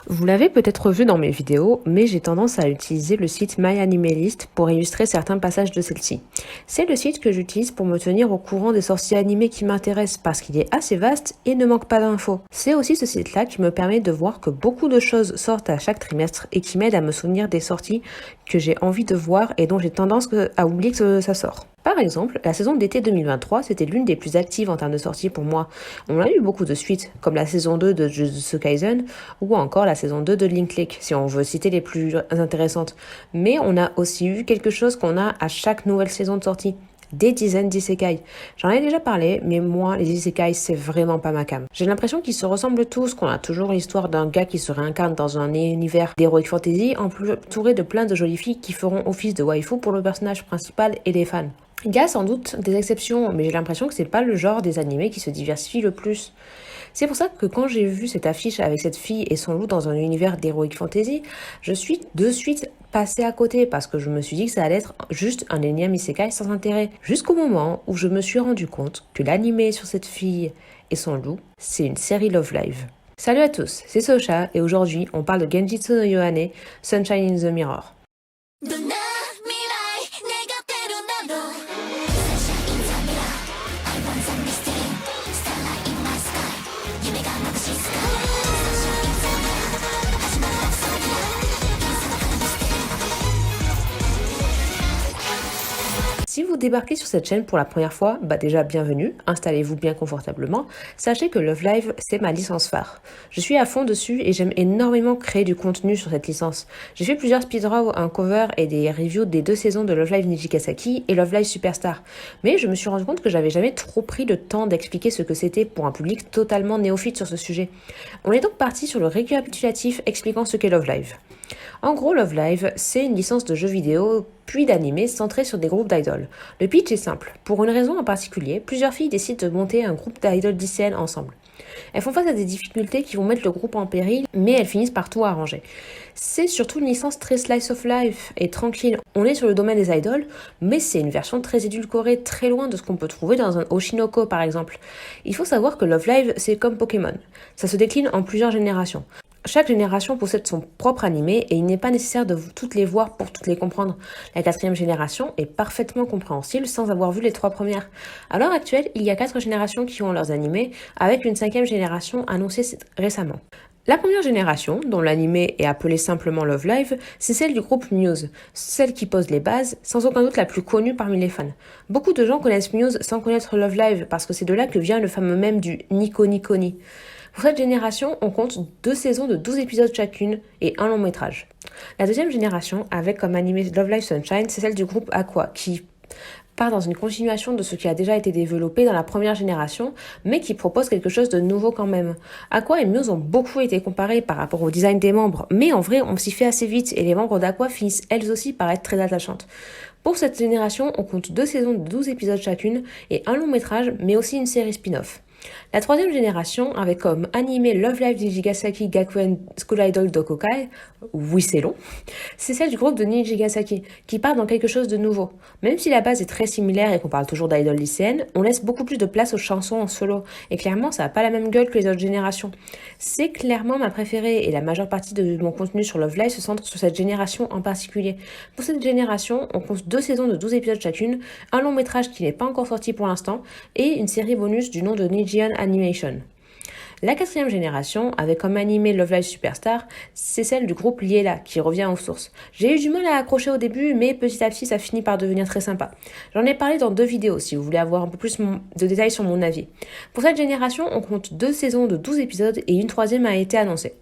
Vous l'avez peut-être vu dans mes vidéos, mais j'ai tendance à utiliser le site MyAnimeList pour illustrer certains passages de celle-ci. C'est le site que j'utilise pour me tenir au courant des sorties animées qui m'intéressent parce qu'il est assez vaste et ne manque pas d'infos. C'est aussi ce site-là qui me permet de voir que beaucoup de choses sortent à chaque trimestre et qui m'aide à me souvenir des sorties que j'ai envie de voir et dont j'ai tendance à oublier que ça sort. Par exemple, la saison d'été 2023, c'était l'une des plus actives en termes de sorties pour moi. On a eu beaucoup de suites, comme la saison 2 de Jujutsu Kaisen ou encore la saison 2 de Link Lake, si on veut citer les plus intéressantes. Mais on a aussi eu quelque chose qu'on a à chaque nouvelle saison de sortie. Des dizaines d'isekai. J'en ai déjà parlé, mais moi, les isekai, c'est vraiment pas ma came. J'ai l'impression qu'ils se ressemblent tous, qu'on a toujours l'histoire d'un gars qui se réincarne dans un univers d'heroic fantasy, entouré de plein de jolies filles qui feront office de waifu pour le personnage principal et les fans. Il y a sans doute des exceptions, mais j'ai l'impression que c'est pas le genre des animés qui se diversifie le plus. C'est pour ça que quand j'ai vu cette affiche avec cette fille et son loup dans un univers d'heroic fantasy, je suis de suite passée à côté parce que je me suis dit que ça allait être juste un énième isekai sans intérêt. Jusqu'au moment où je me suis rendu compte que l'animé sur cette fille et son loup, c'est une série Love Live. Salut à tous, c'est Socha et aujourd'hui on parle de Genjitsu no Yohane, Sunshine in the Mirror. Si vous débarquez sur cette chaîne pour la première fois, déjà bienvenue, installez-vous bien confortablement. Sachez que Love Live, c'est ma licence phare. Je suis à fond dessus et j'aime énormément créer du contenu sur cette licence. J'ai fait plusieurs speedruns, un cover et des reviews des 2 saisons de Love Live Nijigasaki et Love Live Superstar. Mais je me suis rendu compte que j'avais jamais trop pris le temps d'expliquer ce que c'était pour un public totalement néophyte sur ce sujet. On est donc parti sur le récapitulatif expliquant ce qu'est Love Live. En gros, Love Live, c'est une licence de jeux vidéo puis d'animé centrée sur des groupes d'idoles. Le pitch est simple. Pour une raison en particulier, plusieurs filles décident de monter un groupe d'idoles lycéennes ensemble. Elles font face à des difficultés qui vont mettre le groupe en péril, mais elles finissent par tout arranger. C'est surtout une licence très slice of life et tranquille. On est sur le domaine des idoles, mais c'est une version très édulcorée, très loin de ce qu'on peut trouver dans un Oshinoko par exemple. Il faut savoir que Love Live, c'est comme Pokémon. Ça se décline en plusieurs générations. Chaque génération possède son propre animé et il n'est pas nécessaire de toutes les voir pour toutes les comprendre. La 4e génération est parfaitement compréhensible sans avoir vu les 3 premières. À l'heure actuelle, il y a 4 générations qui ont leurs animés, avec une 5e génération annoncée récemment. La première génération, dont l'animé est appelé simplement Love Live, c'est celle du groupe Muse, celle qui pose les bases, sans aucun doute la plus connue parmi les fans. Beaucoup de gens connaissent Muse sans connaître Love Live, parce que c'est de là que vient le fameux mème du Nico Nico Ni. Pour cette génération, on compte 2 saisons de 12 épisodes chacune et un long métrage. La 2e génération, avec comme animé Love Live Sunshine, c'est celle du groupe Aqua, qui part dans une continuation de ce qui a déjà été développé dans la première génération, mais qui propose quelque chose de nouveau quand même. Aqua et Muse ont beaucoup été comparés par rapport au design des membres, mais en vrai, on s'y fait assez vite et les membres d'Aqua finissent elles aussi par être très attachantes. Pour cette génération, on compte 2 saisons de 12 épisodes chacune et un long métrage, mais aussi une série spin-off. La 3e génération, avec comme animé Love Live Nijigasaki Gakuen School Idol Dokokai, oui c'est long, c'est celle du groupe de Nijigasaki, qui part dans quelque chose de nouveau. Même si la base est très similaire et qu'on parle toujours d'idoles lycéennes, on laisse beaucoup plus de place aux chansons en solo, et clairement ça n'a pas la même gueule que les autres générations. C'est clairement ma préférée, et la majeure partie de mon contenu sur Love Live se centre sur cette génération en particulier. Pour cette génération, on compte 2 saisons de 12 épisodes chacune, un long métrage qui n'est pas encore sorti pour l'instant, et une série bonus du nom de Nijian Animation. La 4e génération, avec comme animé Love Live Superstar, c'est celle du groupe Liela, qui revient aux sources. J'ai eu du mal à accrocher au début, mais petit à petit, ça finit par devenir très sympa. J'en ai parlé dans 2 vidéos, si vous voulez avoir un peu plus de détails sur mon avis. Pour cette génération, on compte 2 saisons de 12 épisodes et une 3e a été annoncée.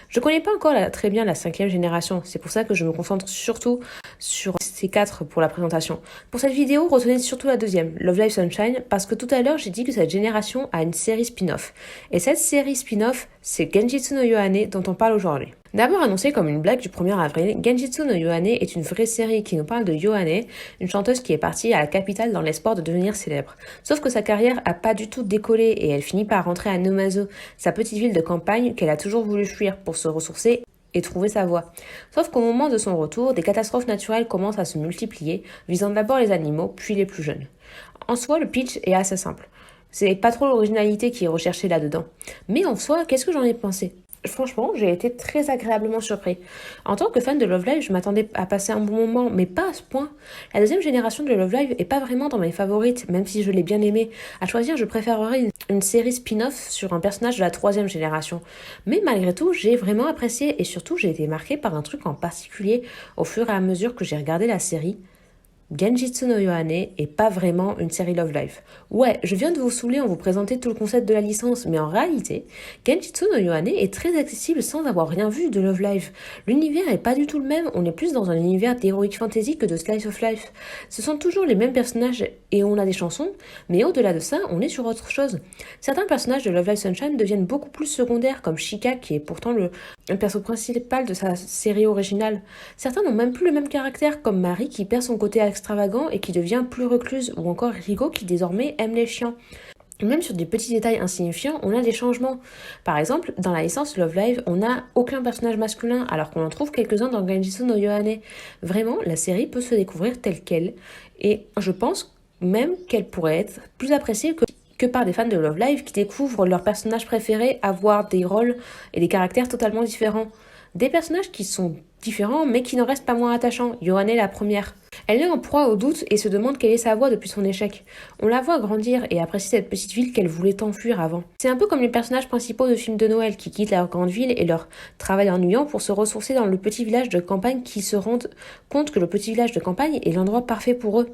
Je connais pas encore très bien la 5e génération, c'est pour ça que je me concentre surtout sur ces 4 pour la présentation. Pour cette vidéo, retenez surtout la 2e, Love Live Sunshine, parce que tout à l'heure j'ai dit que cette génération a une série spin-off. Et cette série spin-off, c'est Genjitsu no Yohane dont on parle aujourd'hui. D'abord annoncée comme une blague du 1er avril, Genjitsu no Yohane est une vraie série qui nous parle de Yohane, une chanteuse qui est partie à la capitale dans l'espoir de devenir célèbre. Sauf que sa carrière a pas du tout décollé et elle finit par rentrer à Nomazo, sa petite ville de campagne qu'elle a toujours voulu fuir pour se ressourcer et trouver sa voie. Sauf qu'au moment de son retour, des catastrophes naturelles commencent à se multiplier, visant d'abord les animaux, puis les plus jeunes. En soi, le pitch est assez simple. C'est pas trop l'originalité qui est recherchée là-dedans. Mais en soi, qu'est-ce que j'en ai pensé ? Franchement, j'ai été très agréablement surpris. En tant que fan de Love Live, je m'attendais à passer un bon moment, mais pas à ce point. La deuxième génération de Love Live est pas vraiment dans mes favorites, même si je l'ai bien aimée. À choisir, je préférerais une série spin-off sur un personnage de la troisième génération. Mais malgré tout, j'ai vraiment apprécié et surtout, j'ai été marquée par un truc en particulier au fur et à mesure que j'ai regardé la série. Genjitsu no Yohane est pas vraiment une série Love Live. Ouais, je viens de vous saouler en vous présenter tout le concept de la licence, mais en réalité, Genjitsu no Yohane est très accessible sans avoir rien vu de Love Live. L'univers est pas du tout le même, on est plus dans un univers d'heroic fantasy que de slice of life. Ce sont toujours les mêmes personnages et on a des chansons, mais au-delà de ça, on est sur autre chose. Certains personnages de Love Live Sunshine deviennent beaucoup plus secondaires, comme Shika, qui est pourtant le perso principal de sa série originale. Certains n'ont même plus le même caractère, comme Marie qui perd son côté extravagant et qui devient plus recluse, ou encore Rico qui désormais aime les chiens. Même sur des petits détails insignifiants, on a des changements. Par exemple, dans la licence Love Live, on n'a aucun personnage masculin, alors qu'on en trouve quelques-uns dans Genjitsu no Yohane. Vraiment, la série peut se découvrir telle qu'elle, et je pense même qu'elle pourrait être plus appréciée que par des fans de Love Live qui découvrent leurs personnages préférés avoir des rôles et des caractères totalement différents. Des personnages qui sont différents mais qui n'en restent pas moins attachants. Yohane la première. Elle est en proie au doute et se demande quelle est sa voie depuis son échec. On la voit grandir et apprécier cette petite ville qu'elle voulait enfuir avant. C'est un peu comme les personnages principaux de films de Noël qui quittent leur grande ville et leur travail ennuyant pour se ressourcer dans le petit village de campagne qui se rendent compte que le petit village de campagne est l'endroit parfait pour eux.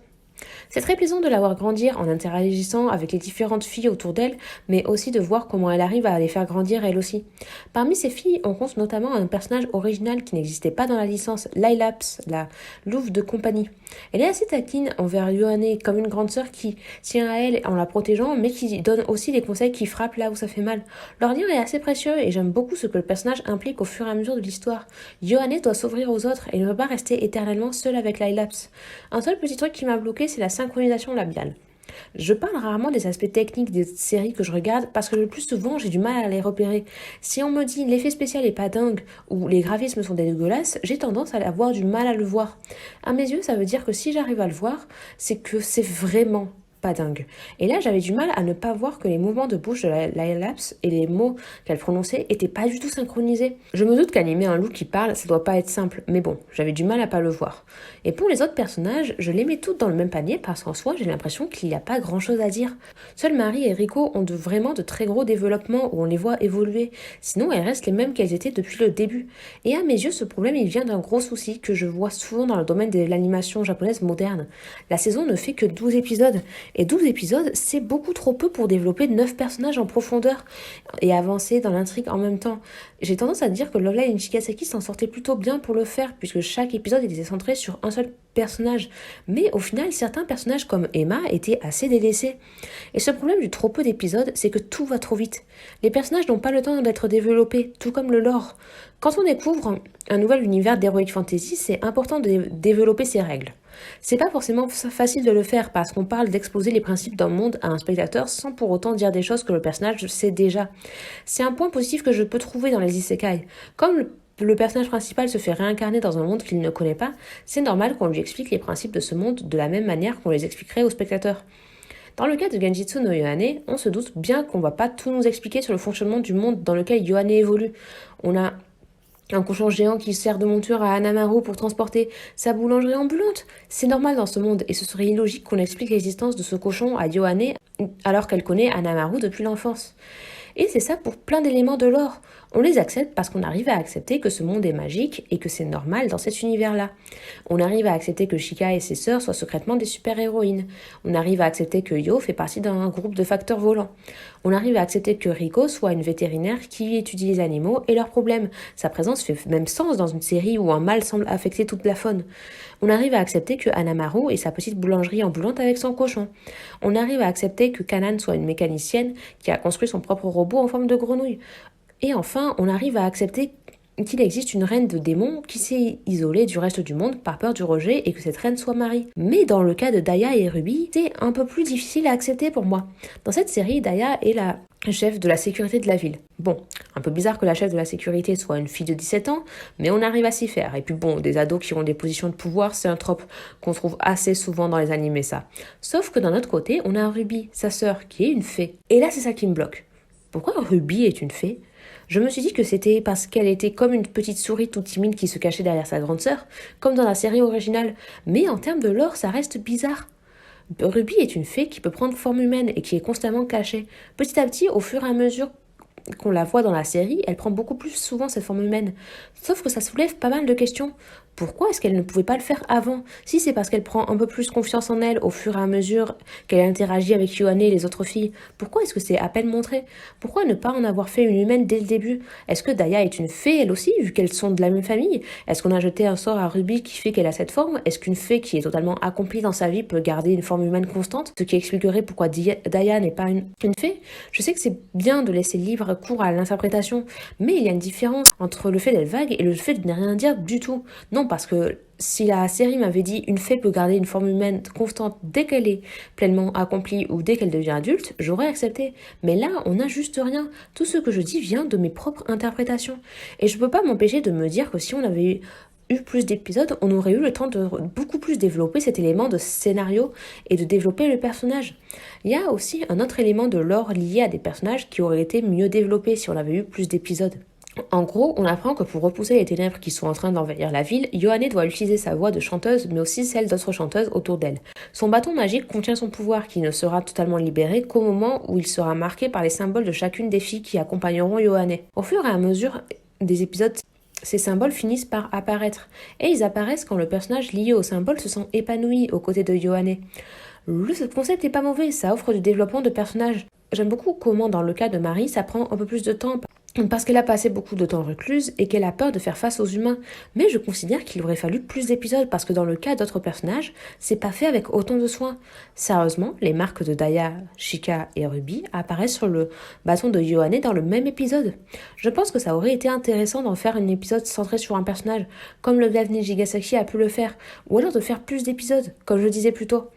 C'est très plaisant de la voir grandir en interagissant avec les différentes filles autour d'elle, mais aussi de voir comment elle arrive à les faire grandir elle aussi. Parmi ces filles, on compte notamment un personnage original qui n'existait pas dans la licence, Lilaps, la louve de compagnie. Elle est assez taquine envers Yohane, comme une grande sœur qui tient à elle en la protégeant, mais qui donne aussi des conseils qui frappent là où ça fait mal. Leur lien est assez précieux et j'aime beaucoup ce que le personnage implique au fur et à mesure de l'histoire. Yohane doit s'ouvrir aux autres et ne peut pas rester éternellement seule avec Lilaps. Un seul petit truc qui m'a bloqué, c'est la synchronisation labiale. Je parle rarement des aspects techniques des séries que je regarde parce que le plus souvent j'ai du mal à les repérer. Si on me dit l'effet spécial est pas dingue ou les graphismes sont dégueulasses, j'ai tendance à avoir du mal à le voir. À mes yeux, ça veut dire que si j'arrive à le voir, c'est que c'est vraiment pas dingue. Et là, j'avais du mal à ne pas voir que les mouvements de bouche de la Lapse et les mots qu'elle prononçait étaient pas du tout synchronisés. Je me doute qu'animer un loup qui parle, ça doit pas être simple, mais bon, j'avais du mal à pas le voir. Et pour les autres personnages, je les mets toutes dans le même panier parce qu'en soi, j'ai l'impression qu'il n'y a pas grand chose à dire. Seuls Marie et Rico ont vraiment de très gros développements où on les voit évoluer. Sinon, elles restent les mêmes qu'elles étaient depuis le début. Et à mes yeux, ce problème, il vient d'un gros souci que je vois souvent dans le domaine de l'animation japonaise moderne. La saison ne fait que 12 épisodes. Et 12 épisodes, c'est beaucoup trop peu pour développer 9 personnages en profondeur et avancer dans l'intrigue en même temps. J'ai tendance à dire que Love Live et Shikaseki s'en sortaient plutôt bien pour le faire, puisque chaque épisode était centré sur un seul personnage. Mais au final, certains personnages comme Emma étaient assez délaissés. Et ce problème du trop peu d'épisodes, c'est que tout va trop vite. Les personnages n'ont pas le temps d'être développés, tout comme le lore. Quand on découvre un nouvel univers d'Heroic Fantasy, c'est important de développer ses règles. C'est pas forcément facile de le faire parce qu'on parle d'exposer les principes d'un monde à un spectateur sans pour autant dire des choses que le personnage sait déjà. C'est un point positif que je peux trouver dans les isekai. Comme le personnage principal se fait réincarner dans un monde qu'il ne connaît pas, c'est normal qu'on lui explique les principes de ce monde de la même manière qu'on les expliquerait aux spectateurs. Dans le cas de Genjitsu no Yohane, on se doute bien qu'on va pas tout nous expliquer sur le fonctionnement du monde dans lequel Yohane évolue. On a un cochon géant qui sert de monture à Hanamaru pour transporter sa boulangerie ambulante. C'est normal dans ce monde et ce serait illogique qu'on explique l'existence de ce cochon à Yohane alors qu'elle connaît Hanamaru depuis l'enfance. Et c'est ça pour plein d'éléments de lore. On les accepte parce qu'on arrive à accepter que ce monde est magique et que c'est normal dans cet univers-là. On arrive à accepter que Shika et ses sœurs soient secrètement des super-héroïnes. On arrive à accepter que Yo fait partie d'un groupe de facteurs volants. On arrive à accepter que Rico soit une vétérinaire qui étudie les animaux et leurs problèmes. Sa présence fait même sens dans une série où un mal semble affecter toute la faune. On arrive à accepter que Hanamaru ait sa petite boulangerie ambulante avec son cochon. On arrive à accepter que Kanan soit une mécanicienne qui a construit son propre robot en forme de grenouille. Et enfin, on arrive à accepter qu'il existe une reine de démons qui s'est isolée du reste du monde par peur du rejet et que cette reine soit Marie. Mais dans le cas de Daya et Ruby, c'est un peu plus difficile à accepter pour moi. Dans cette série, Daya est la chef de la sécurité de la ville. Bon, un peu bizarre que la chef de la sécurité soit une fille de 17 ans, mais on arrive à s'y faire. Et puis bon, des ados qui ont des positions de pouvoir, c'est un trope qu'on trouve assez souvent dans les animés, ça. Sauf que d'un autre côté, on a Ruby, sa sœur, qui est une fée. Et là, c'est ça qui me bloque. Pourquoi Ruby est une fée ? Je me suis dit que c'était parce qu'elle était comme une petite souris toute timide qui se cachait derrière sa grande sœur, comme dans la série originale. Mais en termes de lore, ça reste bizarre. Ruby est une fée qui peut prendre forme humaine et qui est constamment cachée. Petit à petit, au fur et à mesure qu'on la voit dans la série, elle prend beaucoup plus souvent cette forme humaine. Sauf que ça soulève pas mal de questions. Pourquoi est-ce qu'elle ne pouvait pas le faire avant? Si c'est parce qu'elle prend un peu plus confiance en elle au fur et à mesure qu'elle interagit avec Yohane et les autres filles, pourquoi est-ce que c'est à peine montré? Pourquoi ne pas en avoir fait une humaine dès le début? Est-ce que Daya est une fée elle aussi, vu qu'elles sont de la même famille? Est-ce qu'on a jeté un sort à Ruby qui fait qu'elle a cette forme? Est-ce qu'une fée qui est totalement accomplie dans sa vie peut garder une forme humaine constante? Ce qui expliquerait pourquoi Daya n'est pas une fée? Je sais que c'est bien de laisser libre cours à l'interprétation, mais il y a une différence entre le fait d'être vague et le fait de ne rien dire du tout. Non, parce que si la série m'avait dit une fée peut garder une forme humaine constante dès qu'elle est pleinement accomplie ou dès qu'elle devient adulte, j'aurais accepté. Mais là, on n'a juste rien. Tout ce que je dis vient de mes propres interprétations. Et je peux pas m'empêcher de me dire que si on avait eu plus d'épisodes, on aurait eu le temps de beaucoup plus développer cet élément de scénario et de développer le personnage. Il y a aussi un autre élément de lore lié à des personnages qui aurait été mieux développé si on avait eu plus d'épisodes. En gros, on apprend que pour repousser les ténèbres qui sont en train d'envahir la ville, Yohane doit utiliser sa voix de chanteuse, mais aussi celle d'autres chanteuses autour d'elle. Son bâton magique contient son pouvoir, qui ne sera totalement libéré qu'au moment où il sera marqué par les symboles de chacune des filles qui accompagneront Yohane. Au fur et à mesure des épisodes, ces symboles finissent par apparaître, et ils apparaissent quand le personnage lié au symbole se sent épanoui aux côtés de Yohane. Ce concept est pas mauvais, ça offre du développement de personnages. J'aime beaucoup comment, dans le cas de Marie, ça prend un peu plus de temps, parce qu'elle a passé beaucoup de temps recluse et qu'elle a peur de faire face aux humains. Mais je considère qu'il aurait fallu plus d'épisodes parce que dans le cas d'autres personnages, c'est pas fait avec autant de soin. Sérieusement, les marques de Daya, Chika et Ruby apparaissent sur le bâton de Yohane dans le même épisode. Je pense que ça aurait été intéressant d'en faire un épisode centré sur un personnage, comme le Love Nijigasaki a pu le faire, ou alors de faire plus d'épisodes, comme je disais plus tôt.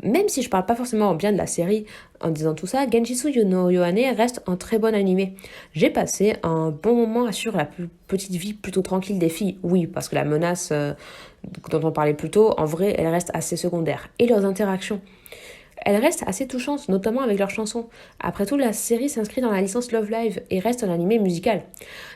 Même si je parle pas forcément bien de la série en disant tout ça, Genjitsu no Yohane reste un très bon animé. J'ai passé un bon moment à suivre la petite vie plutôt tranquille des filles. Oui, parce que la menace dont on parlait plus tôt, en vrai, elle reste assez secondaire. Et leurs interactions. Elles restent assez touchantes, notamment avec leurs chansons. Après tout, la série s'inscrit dans la licence Love Live et reste un animé musical.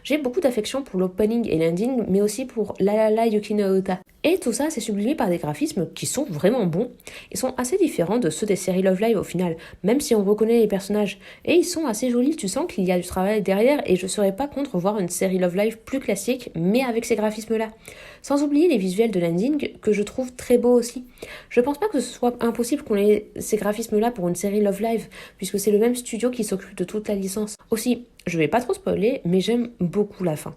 J'ai beaucoup d'affection pour l'opening et l'ending, mais aussi pour La La La Yuki no Uta. Et tout ça, c'est sublimé par des graphismes qui sont vraiment bons. Ils sont assez différents de ceux des séries Love Live au final, même si on reconnaît les personnages. Et ils sont assez jolis, tu sens qu'il y a du travail derrière, et je serais pas contre voir une série Love Live plus classique, mais avec ces graphismes-là. Sans oublier les visuels de l'ending, que je trouve très beaux aussi. Je pense pas que ce soit impossible qu'on ait ces graphismes-là pour une série Love Live, puisque c'est le même studio qui s'occupe de toute la licence. Aussi, je vais pas trop spoiler, mais j'aime beaucoup la fin.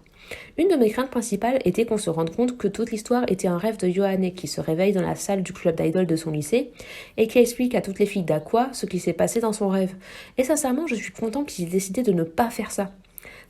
Une de mes craintes principales était qu'on se rende compte que toute l'histoire était un rêve de Yohane qui se réveille dans la salle du club d'idol de son lycée et qui explique à toutes les filles d'Aqua ce qui s'est passé dans son rêve. Et sincèrement, je suis content qu'ils aient décidé de ne pas faire ça.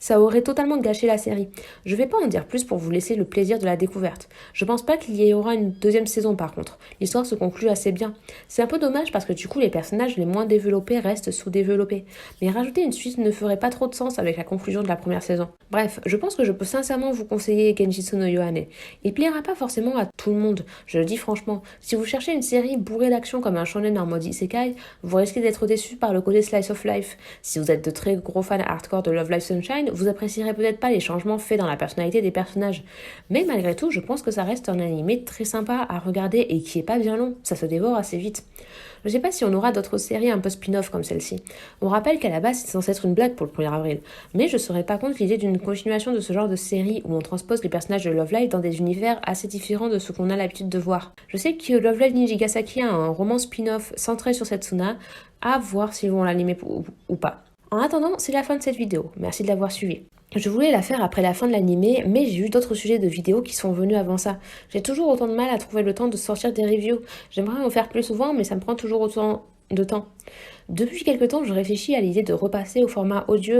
Ça aurait totalement gâché la série. Je vais pas en dire plus pour vous laisser le plaisir de la découverte. Je pense pas qu'il y aura une deuxième saison par contre. L'histoire se conclut assez bien. C'est un peu dommage parce que du coup les personnages les moins développés restent sous-développés. Mais rajouter une suite ne ferait pas trop de sens avec la conclusion de la première saison. Bref, je pense que je peux sincèrement vous conseiller Genjitsu no Yohane. Il plaira pas forcément à tout le monde, je le dis franchement. Si vous cherchez une série bourrée d'action comme un shonen en mode isekai, vous risquez d'être déçu par le côté slice of life. Si vous êtes de très gros fans hardcore de Love Live Sunshine, vous apprécierez peut-être pas les changements faits dans la personnalité des personnages. Mais malgré tout, je pense que ça reste un animé très sympa à regarder et qui est pas bien long. Ça se dévore assez vite. Je sais pas si on aura d'autres séries un peu spin-off comme celle-ci. On rappelle qu'à la base, c'est censé être une blague pour le 1er avril. Mais je serais pas contre l'idée d'une continuation de ce genre de série où on transpose les personnages de Love Live dans des univers assez différents de ce qu'on a l'habitude de voir. Je sais que Love Live Nijigasaki a un roman spin-off centré sur Setsuna, à voir s'ils vont l'animer ou pas. En attendant, c'est la fin de cette vidéo. Merci de l'avoir suivi. Je voulais la faire après la fin de l'animé, mais j'ai eu d'autres sujets de vidéos qui sont venus avant ça. J'ai toujours autant de mal à trouver le temps de sortir des reviews. J'aimerais en faire plus souvent, mais ça me prend toujours autant de temps. Depuis quelque temps, je réfléchis à l'idée de repasser au format audio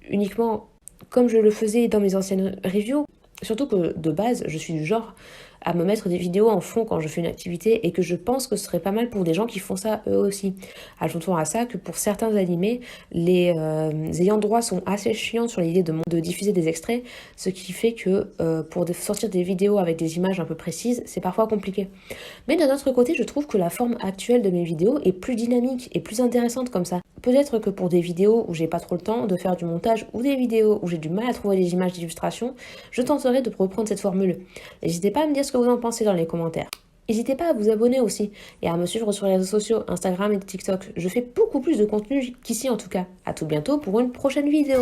uniquement comme je le faisais dans mes anciennes reviews. Surtout que, de base, je suis du genre à me mettre des vidéos en fond quand je fais une activité et que je pense que ce serait pas mal pour des gens qui font ça eux aussi. Ajoutons à ça que pour certains animés, les ayants droit sont assez chiants sur l'idée de diffuser des extraits, ce qui fait que pour sortir des vidéos avec des images un peu précises, c'est parfois compliqué. Mais d'un autre côté, je trouve que la forme actuelle de mes vidéos est plus dynamique et plus intéressante comme ça. Peut-être que pour des vidéos où j'ai pas trop le temps de faire du montage ou des vidéos où j'ai du mal à trouver des images d'illustration, je tenterai de reprendre cette formule. N'hésitez pas à me dire ce que vous en pensez dans les commentaires. N'hésitez pas à vous abonner aussi et à me suivre sur les réseaux sociaux, Instagram et TikTok. Je fais beaucoup plus de contenu qu'ici en tout cas. À tout bientôt pour une prochaine vidéo.